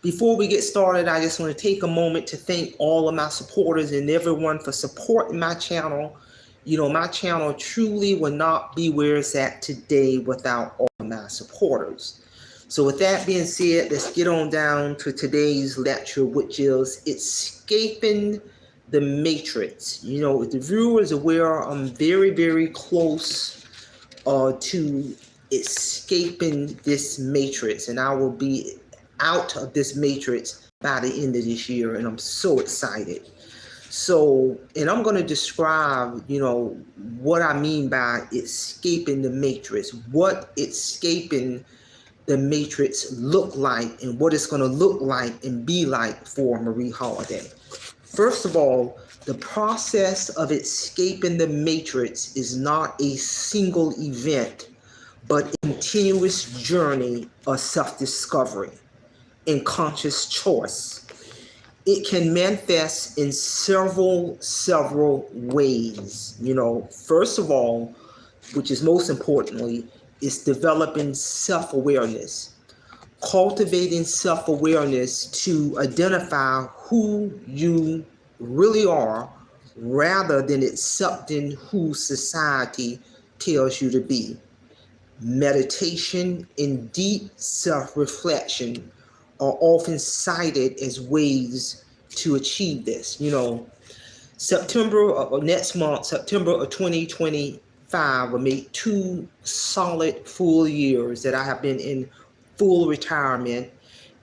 Before we get started, I just want to take a moment to thank all of my supporters and everyone for supporting my channel. My channel truly will not be where it's at today without all of my supporters. So with that being said, let's get on down to today's lecture, which is escaping the matrix. If the viewer is aware, I'm very, very close to escaping this matrix, and I will be out of this matrix by the end of this year, and I'm so excited. So, and I'm going to describe, what I mean by escaping the matrix, what escaping the matrix look like, and what it's going to look like and be like for Marie Holliday. First of all, the process of escaping the matrix is not a single event, but a continuous journey of self-discovery and conscious choice. It can manifest in several ways. First of all, which is most importantly, is developing self-awareness. Cultivating self-awareness to identify who you really are rather than accepting who society tells you to be. Meditation and deep self-reflection are often cited as ways to achieve this. Next month, September of 2025, will make 2 solid full years that I have been in full retirement.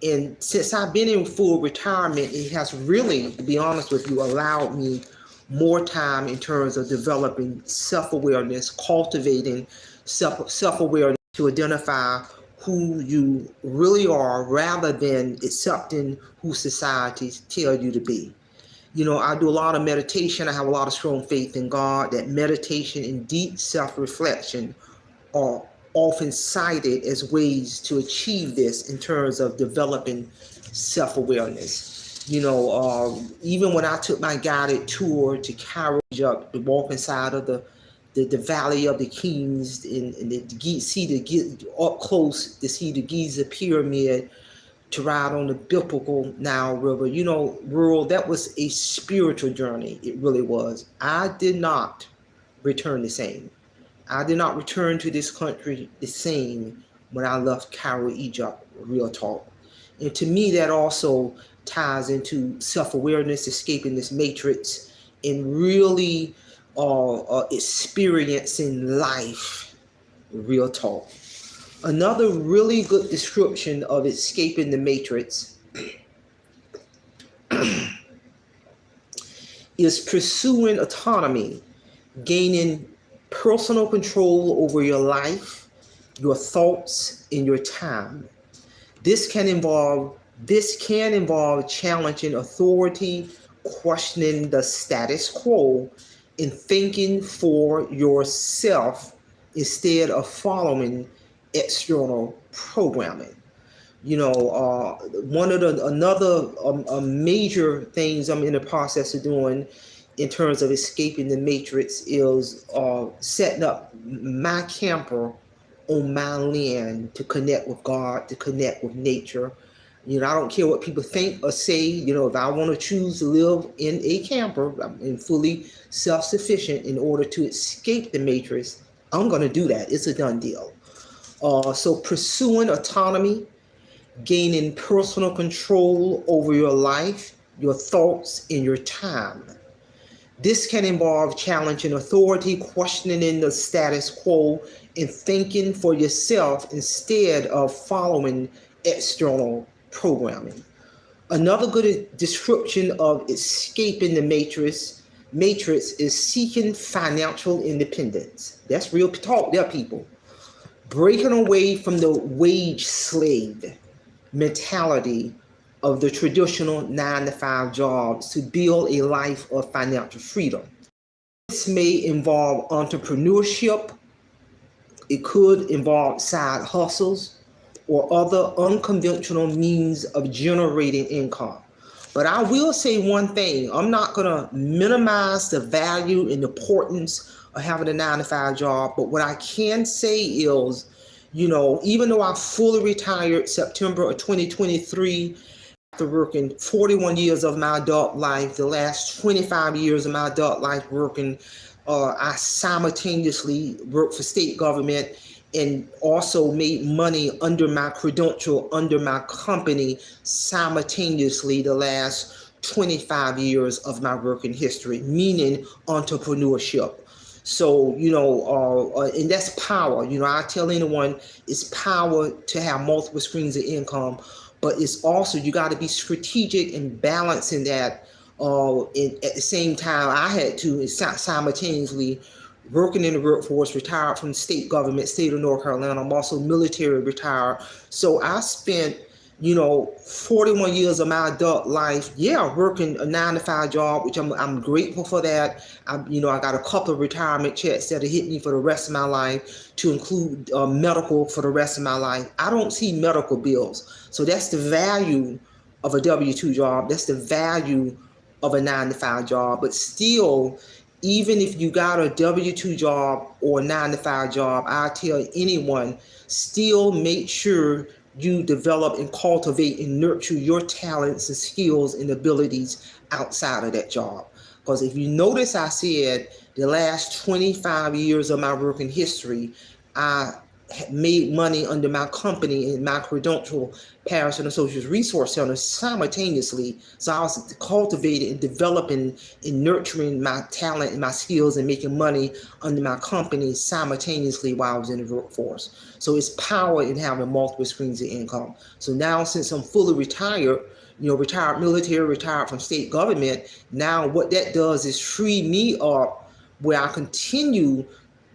And since I've been in full retirement, it has really, to be honest with you, allowed me more time in terms of developing self-awareness, cultivating self-awareness to identify who you really are rather than accepting who society tells you to be. I do a lot of meditation. I have a lot of strong faith in God that meditation and deep self-reflection are often cited as ways to achieve this in terms of developing self-awareness. Even when I took my guided tour to Cairo, to walk inside of the Valley of the Kings and up close to see the Giza Pyramid, to ride on the biblical Nile River, that was a spiritual journey. It really was. I did not return the same. I did not return to this country the same when I left Cairo, Egypt, real talk. And to me, that also ties into self-awareness, escaping this matrix, and really experiencing life, real talk. Another really good description of escaping the matrix is pursuing autonomy, gaining personal control over your life, your thoughts, and your time. This can involve challenging authority, questioning the status quo, and thinking for yourself instead of following external programming. One of another major things I'm in the process of doing in terms of escaping the matrix is setting up my camper on my land to connect with God, to connect with nature. I don't care what people think or say. If I want to choose to live in a camper, I'm fully self-sufficient in order to escape the matrix, I'm going to do that. It's a done deal. So pursuing autonomy, gaining personal control over your life, your thoughts, and your time. This can involve challenging authority, questioning the status quo, and thinking for yourself instead of following external programming. Another good description of escaping the matrix is seeking financial independence. That's real talk there, people. Breaking away from the wage slave mentality of the traditional 9-to-5 jobs to build a life of financial freedom. This may involve entrepreneurship. It could involve side hustles or other unconventional means of generating income. But I will say one thing. I'm not going to minimize the value and importance of having a 9-to-5 job. But what I can say is, even though I fully retired September of 2023, after working 41 years of my adult life, the last 25 years of my adult life working, I simultaneously worked for state government and also made money under my credential, under my company, simultaneously the last 25 years of my working history, meaning entrepreneurship. So, and that's power. I tell anyone it's power to have multiple streams of income, but it's also, you got to be strategic and balancing that. At the same time, I had to simultaneously working in the workforce, retired from the state government, state of North Carolina. I'm also military retired. So I spent 41 years of my adult life, working a 9 to 5 job, which I'm grateful for that. I got a couple of retirement checks that have hit me for the rest of my life, to include medical for the rest of my life. I don't see medical bills. So that's the value of a W-2 job. That's the value of a 9 to 5 job. But still, even if you got a W-2 job or a 9 to 5 job, I tell anyone, still make sure you develop and cultivate and nurture your talents and skills and abilities outside of that job. Because if you notice, I said the last 25 years of my working history, I made money under my company and my credential, Parents and Associates Resource Center, simultaneously. So I was cultivating and developing and nurturing my talent and my skills and making money under my company simultaneously while I was in the workforce. So it's power in having multiple streams of income. So now, since I'm fully retired, retired military, retired from state government, now what that does is free me up where I continue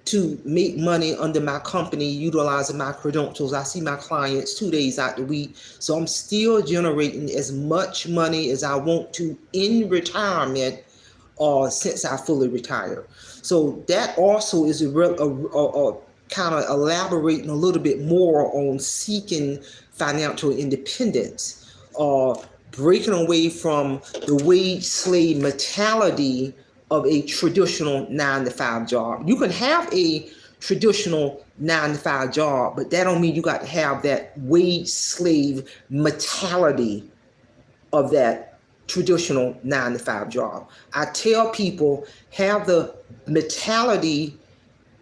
to make money under my company, utilizing my credentials. I see my clients 2 days out the week. So I'm still generating as much money as I want to in retirement, since I fully retired. So that also is a kind of elaborating a little bit more on seeking financial independence, breaking away from the wage slave mentality of a traditional 9 to 5 job. You can have a traditional 9 to 5 job, but that don't mean you got to have that wage slave mentality of that traditional 9 to 5 job. I tell people, have the mentality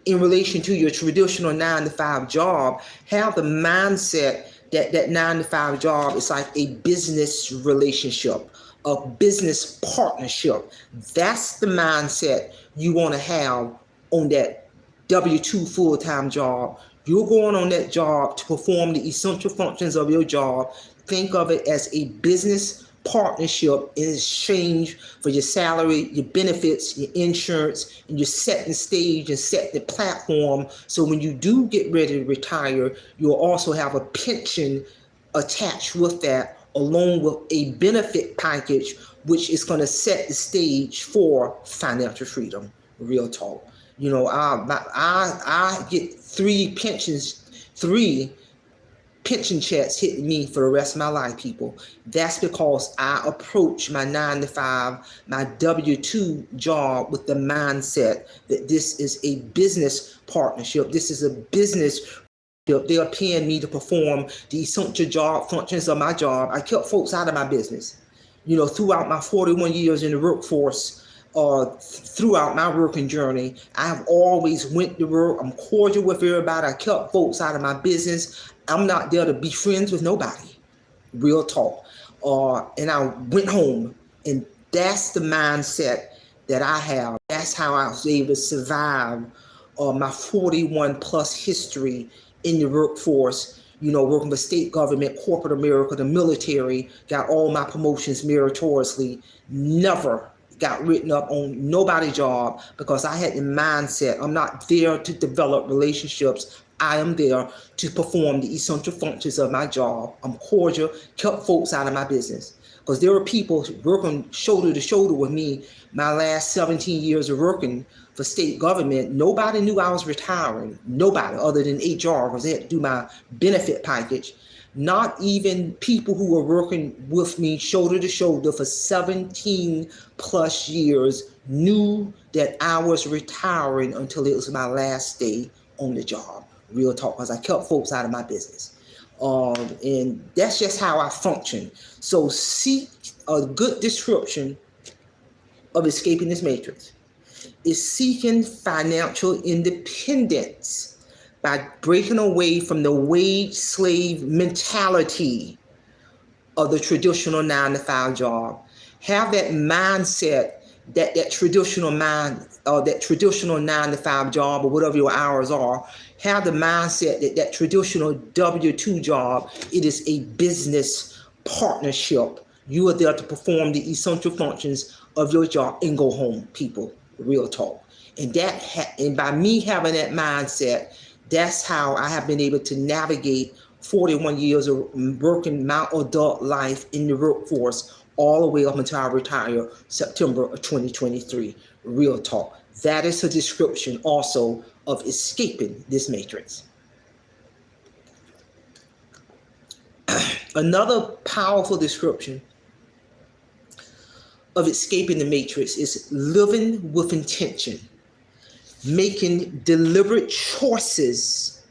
in relation to your traditional 9 to 5 job, have the mindset that 9 to 5 job is like a business relationship, a business partnership. That's the mindset you want to have on that W-2 full-time job. You're going on that job to perform the essential functions of your job. Think of it as a business partnership in exchange for your salary, your benefits, your insurance, and you're setting the stage and set the platform. So when you do get ready to retire, you'll also have a pension attached with that, along with a benefit package, which is going to set the stage for financial freedom. Real talk. I get three pension checks hitting me for the rest of my life, people. That's because I approach my 9 to 5, my W-2 job with the mindset that this is a business partnership. This is a business. They are paying me to perform the essential job functions of my job. I kept folks out of my business. Throughout my 41 years in the workforce, throughout my working journey, I have always went to work. I'm cordial with everybody. I kept folks out of my business. I'm not there to be friends with nobody. Real talk. And I went home, and that's the mindset that I have. That's how I was able to survive my 41 plus history in the workforce, working for state government, corporate America, the military, got all my promotions meritoriously, never got written up on nobody's job, because I had the mindset, I'm not there to develop relationships. I am there to perform the essential functions of my job. I'm cordial, kept folks out of my business. Because there were people working shoulder to shoulder with me my last 17 years of working for state government. Nobody knew I was retiring. Nobody, other than HR, because they had to do my benefit package. Not even people who were working with me shoulder to shoulder for 17 plus years knew that I was retiring until it was my last day on the job. Real talk, because I kept folks out of my business. And that's just how I function. So seek a good description of escaping this matrix is seeking financial independence by breaking away from the wage slave mentality of the traditional 9 to 5 job. Have that mindset, that traditional mind, or that traditional 9 to 5 job, or whatever your hours are. Have the mindset that traditional W-2 job, it is a business partnership. You are there to perform the essential functions of your job and go home, people. Real talk. And and by me having that mindset, that's how I have been able to navigate 41 years of working my adult life in the workforce all the way up until I retire September of 2023. Real talk. That is a description also of escaping this matrix. Another powerful description of escaping the matrix is living with intention, making deliberate choices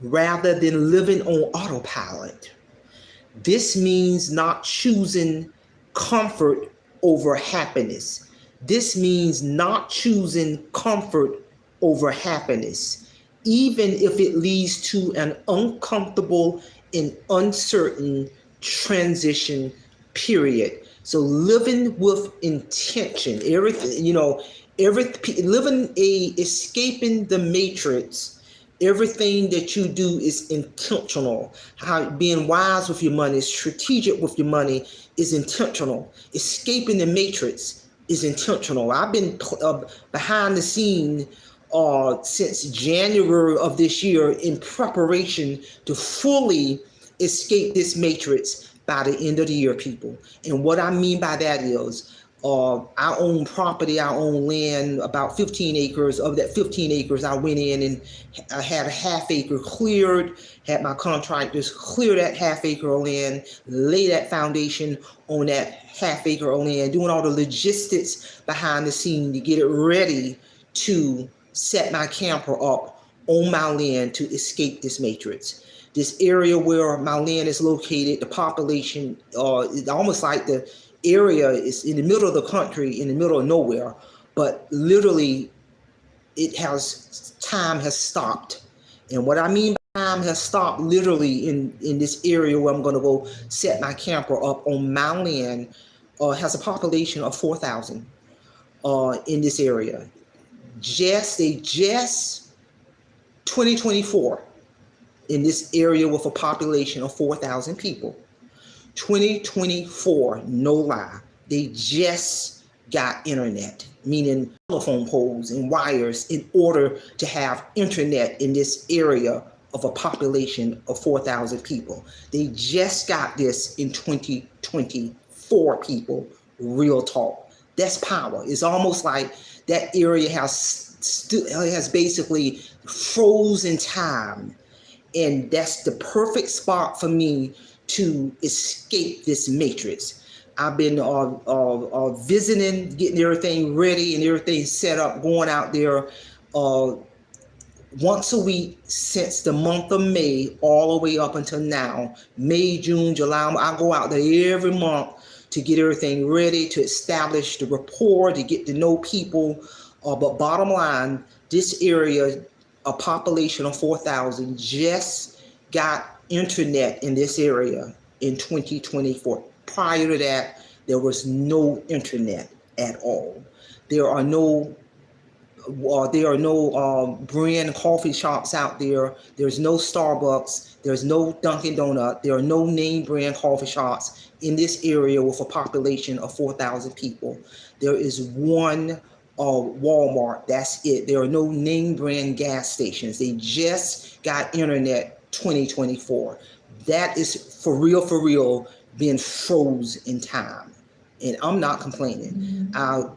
rather than living on autopilot. This means not choosing comfort over happiness. This means not choosing comfort over happiness, even if it leads to an uncomfortable and uncertain transition period. So living with intention, escaping the matrix. Everything that you do is intentional. How being wise with your money, strategic with your money is intentional. Escaping the matrix is intentional. I've been behind the scene since January of this year in preparation to fully escape this matrix by the end of the year, people. And what I mean by that is I own property, I own land, about 15 acres. Of that 15 acres, I went in and I had a half acre cleared, had my contractors clear that half acre of land, lay that foundation on that half acre of land, doing all the logistics behind the scene to get it ready to set my camper up on my land to escape this matrix. This area where my land is located, the population is almost like the area is in the middle of the country, in the middle of nowhere, but literally time has stopped. And what I mean by time has stopped, literally in this area where I'm going to go set my camper up on my land, has a population of 4,000 in this area. Just 2024 in this area with a population of 4,000 people. 2024, no lie, they just got internet, meaning telephone poles and wires in order to have internet in this area of a population of 4,000 people. They just got this in 2024, people. Real talk. That's power. It's almost like that area has basically frozen time. And that's the perfect spot for me to escape this matrix. I've been visiting, getting everything ready and everything set up, going out there once a week since the month of May all the way up until now. May, June, July, I go out there every month to get everything ready, to establish the rapport, to get to know people. But bottom line, this area, a population of 4,000, just got internet in this area in 2024. Prior to that, there was no internet at all. There are no brand coffee shops out there. There's no Starbucks. There's no Dunkin' Donut. There are no name brand coffee shops in this area with a population of 4,000 people. There is one Walmart. That's it. There are no name brand gas stations. They just got internet 2024. That is for real being froze in time. And I'm not complaining. I'm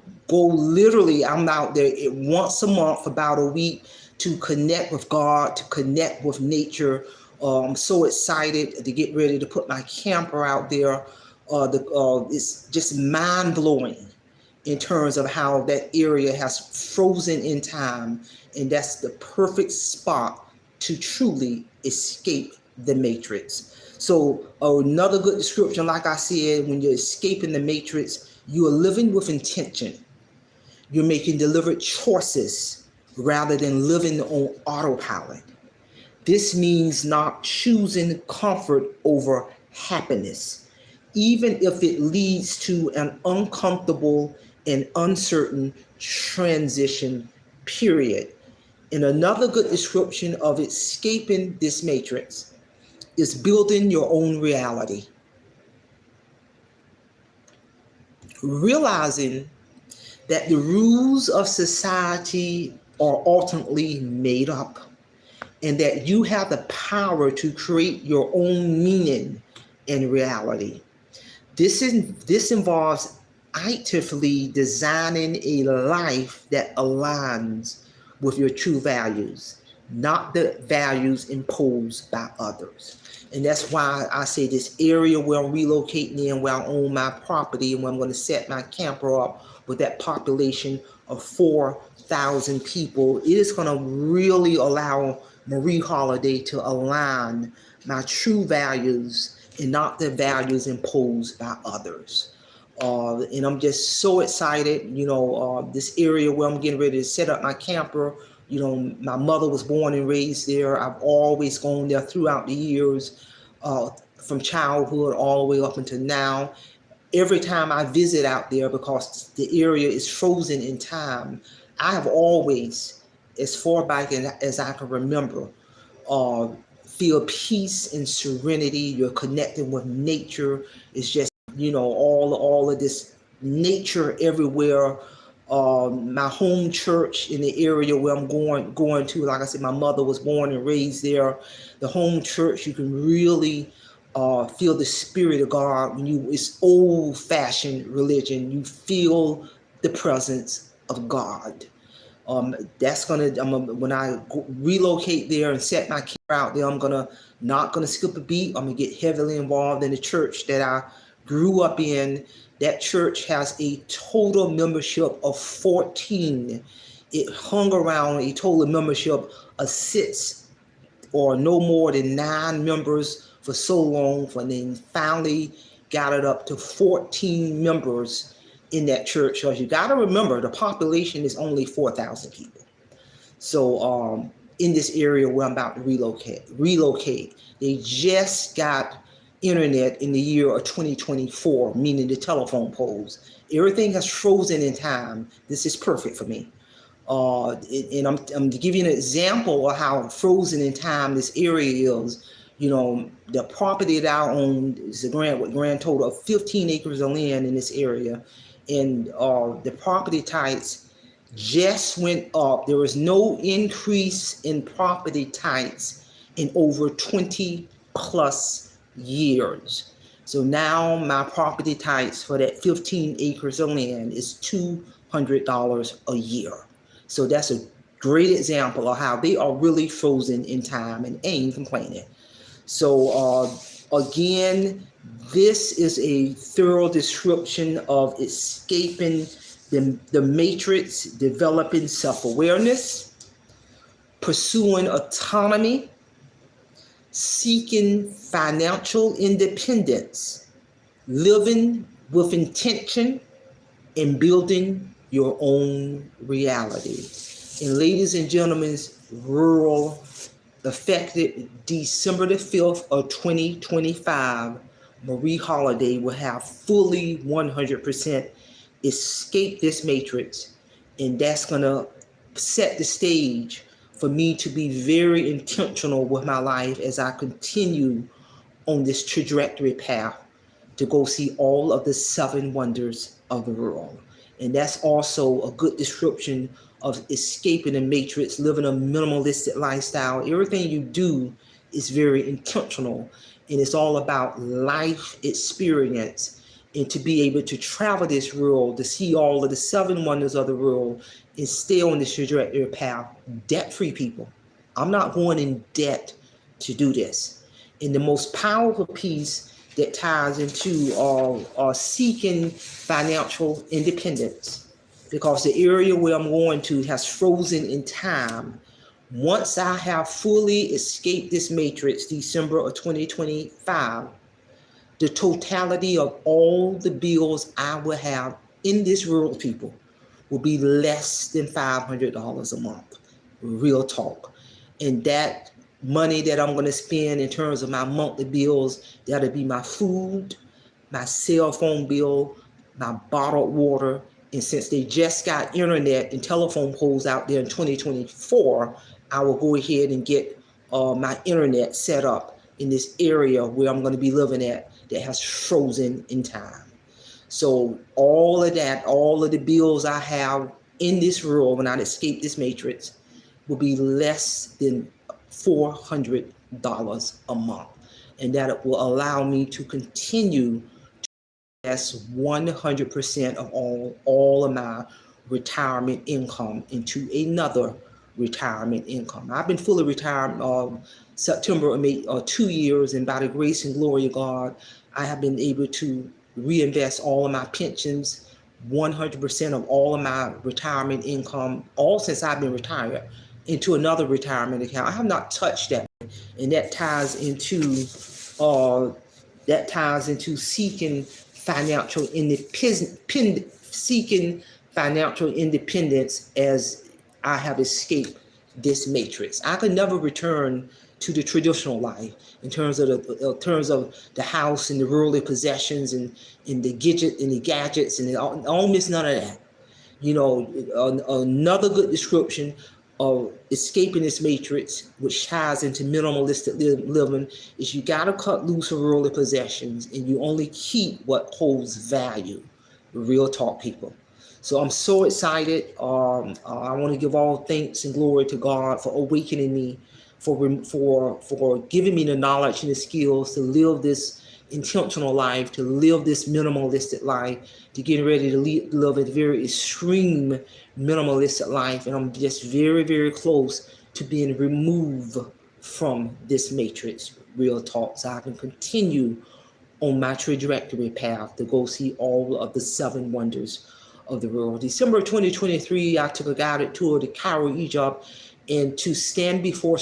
out there once a month for about a week to connect with God, to connect with nature. I'm so excited to get ready to put my camper out there. It's just mind blowing in terms of how that area has frozen in time. And that's the perfect spot to truly escape the matrix. So another good description, like I said, when you're escaping the matrix, you are living with intention. You're making deliberate choices rather than living on autopilot. This means not choosing comfort over happiness, even if it leads to an uncomfortable and uncertain transition period. And another good description of escaping this matrix is building your own reality. Realizing that the rules of society are ultimately made up and that you have the power to create your own meaning and reality. This involves actively designing a life that aligns with your true values, not the values imposed by others. And that's why I say this area where I'm relocating in, where I own my property and where I'm going to set my camper up with that population of 4,000 people, it is going to really allow Marie Holliday to align my true values and not the values imposed by others. And I'm just so excited, this area where I'm getting ready to set up my camper. My mother was born and raised there. I've always gone there throughout the years, from childhood all the way up until now. Every time I visit out there, because the area is frozen in time, I have always, as far back as I can remember, feel peace and serenity. You're connecting with nature. It's just, all of this nature everywhere. My home church in the area where I'm going to, like I said, my mother was born and raised there. The home church, you can really feel the spirit of God. It's old-fashioned religion. You feel the presence of God. That's when I relocate there and set my camp out there, I'm not gonna skip a beat. I'm gonna get heavily involved in the church that I grew up in. That church has a total membership of 14. It hung around a total membership of 6 or no more than 9 members for so long, and then finally got it up to 14 members in that church. So you got to remember, the population is only 4,000 people. So in this area where I'm about to relocate, they just got internet in the year of 2024, meaning the telephone poles. Everything has frozen in time. This is perfect for me. And I'm to give you an example of how frozen in time this area is. The property that I own is a grand total of 15 acres of land in this area. And the property types just went up. There was no increase in property types in over 20 plus years. So now my property types for that 15 acres of land is $200 a year. So that's a great example of how they are really frozen in time and ain't complaining. So again, this is a thorough description of escaping the matrix, developing self-awareness, pursuing autonomy, seeking financial independence, living with intention, and building your own reality. And ladies and gentlemen, rural, effective December the 5th of 2025, Marie Holliday will have fully 100% escaped this matrix. And that's going to set the stage for me to be very intentional with my life as I continue on this trajectory path to go see all of the 7 wonders of the world. And that's also a good description of escaping the matrix, living a minimalistic lifestyle. Everything you do is very intentional, and it's all about life experience, and to be able to travel this world, to see all of the 7 wonders of the world, and stay on this trajectory path, debt-free people. I'm not going in debt to do this. And the most powerful piece that ties into seeking financial independence, because the area where I'm going to has frozen in time. Once I have fully escaped this matrix, December of 2025, the totality of all the bills I will have in this world, people, will be less than $500 a month. Real talk. And that money that I'm going to spend in terms of my monthly bills, that'll be my food, my cell phone bill, my bottled water. And since they just got internet and telephone poles out there in 2024, I will go ahead and get my internet set up in this area where I'm going to be living at that has frozen in time. So all of that, all of the bills I have in this world when I escape this matrix will be less than $400 a month. And that will allow me to continue to invest 100% of all of my retirement income into another retirement income. I've been fully retired September of 2 years, and by the grace and glory of God, I have been able to reinvest all of my pensions, 100% of all of my retirement income, all since I've been retired, into another retirement account. I have not touched that, and that ties into seeking financial independence as I have escaped this matrix. I could never return to the traditional life in terms of the house and the worldly possessions and the gadgets and all miss none of that. You know, another good description of escaping this matrix, which ties into minimalistic living, is you got to cut loose of worldly possessions and you only keep what holds value. Real talk, people. So I'm so excited. I want to give all thanks and glory to God for awakening me, for giving me the knowledge and the skills to live this intentional life, to live this minimalistic life, to get ready to live a very extreme minimalistic life. And I'm just very, very close to being removed from this matrix. Real talk. So I can continue on my trajectory path to go see all of the 7 wonders of the world. December 2023, I took a guided tour to Cairo, Egypt, and to stand before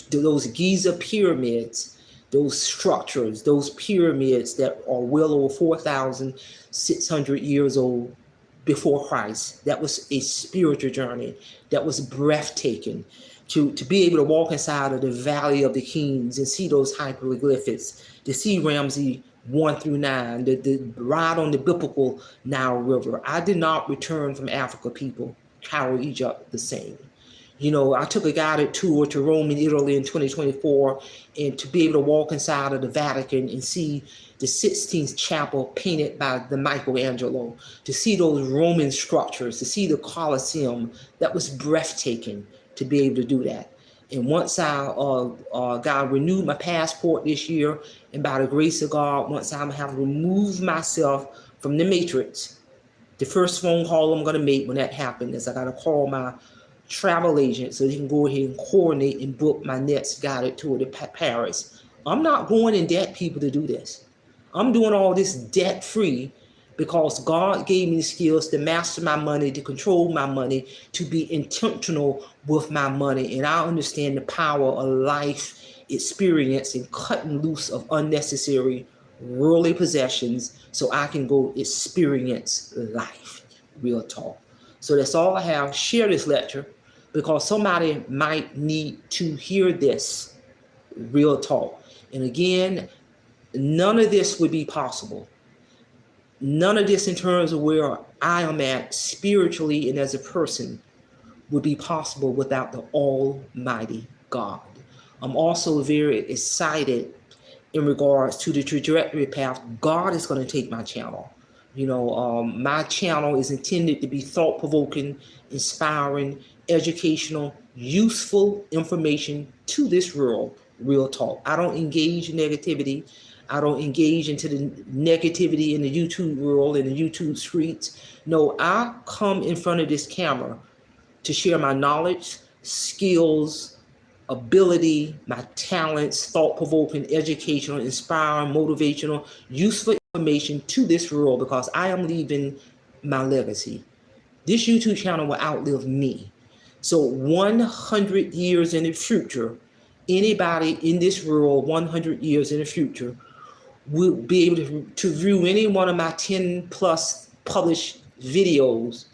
those Giza pyramids, those structures, those pyramids that are well over 4,600 years old before Christ. That was a spiritual journey. That was breathtaking. To be able to walk inside of the Valley of the Kings and see those hieroglyphics, to see Ramses 1 through 9, the ride on the biblical Nile River. I did not return from Africa, people, Cairo, Egypt, the same. You know, I took a guided tour to Rome and Italy in 2024, and to be able to walk inside of the Vatican and see the 16th chapel painted by the Michelangelo, to see those Roman structures, to see the Colosseum, that was breathtaking to be able to do that. And once God renewed my passport this year, and by the grace of God, once I have removed myself from the matrix, the first phone call I'm going to make when that happens is I got to call my travel agent so he can go ahead and coordinate and book my next guided tour to Paris. I'm not going in debt, people, to do this. I'm doing all this debt free because God gave me the skills to master my money, to control my money, to be intentional with my money. And I understand the power of life experience and cutting loose of unnecessary worldly possessions so I can go experience life. Real talk. So that's all I have. Share this lecture because somebody might need to hear this. Real talk. And again, none of this would be possible. None of this in terms of where I am at spiritually and as a person would be possible without the Almighty God. I'm also very excited in regards to the trajectory path God is going to take my channel. You know, my channel is intended to be thought-provoking, inspiring, educational, useful information to this world. Real talk. I don't engage in negativity. I don't engage into the negativity in the YouTube world, in the YouTube streets. No, I come in front of this camera to share my knowledge, skills, ability, my talents, thought-provoking, educational, inspiring, motivational, useful information to this world because I am leaving my legacy. This YouTube channel will outlive me. So 100 years in the future, anybody in this world 100 years in the future will be able to view any one of my 10 plus published videos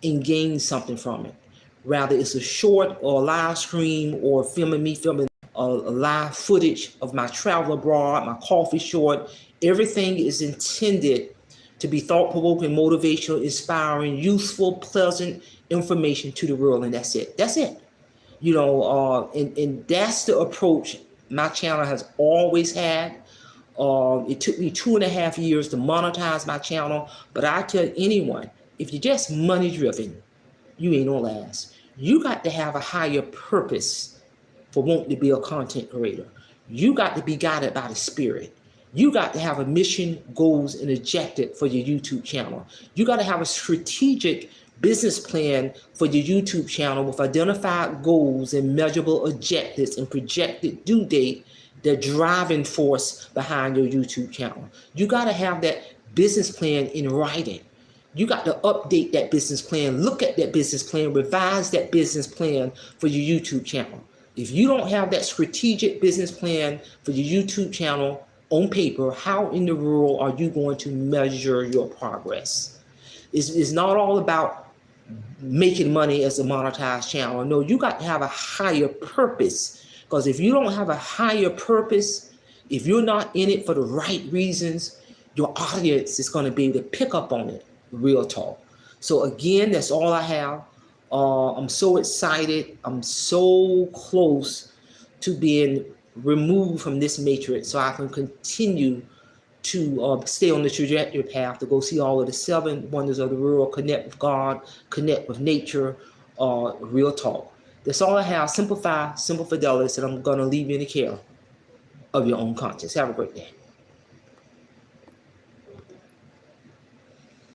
and gain something from it. Rather it's a short or a live stream or filming a live footage of my travel abroad, my coffee short. Everything is intended to be thought-provoking, motivational, inspiring, useful, pleasant information to the world, and that's it. That's it. And that's the approach my channel has always had. It took me 2.5 years to monetize my channel, but I tell anyone, if you're just money driven, you ain't gonna last. You got to have a higher purpose for wanting to be a content creator. You got to be guided by the spirit. You got to have a mission, goals, and objective for your YouTube channel. You got to have a strategic business plan for your YouTube channel with identified goals and measurable objectives and projected due date, the driving force behind your YouTube channel. You got to have that business plan in writing. You got to update that business plan, look at that business plan, revise that business plan for your YouTube channel. If you don't have that strategic business plan for your YouTube channel on paper, how in the world are you going to measure your progress? It's not all about making money as a monetized channel. No, you got to have a higher purpose. Because if you don't have a higher purpose, if you're not in it for the right reasons, your audience is going to be able to pick up on it. Real talk. So again, that's all I have. I'm so excited. I'm so close to being removed from this matrix so I can continue to stay on the trajectory path to go see all of the 7 wonders of the world, connect with God, connect with nature, real talk. That's all I have. Simplify, simple fidelity, and I'm going to leave you in the care of your own conscience. Have a great day.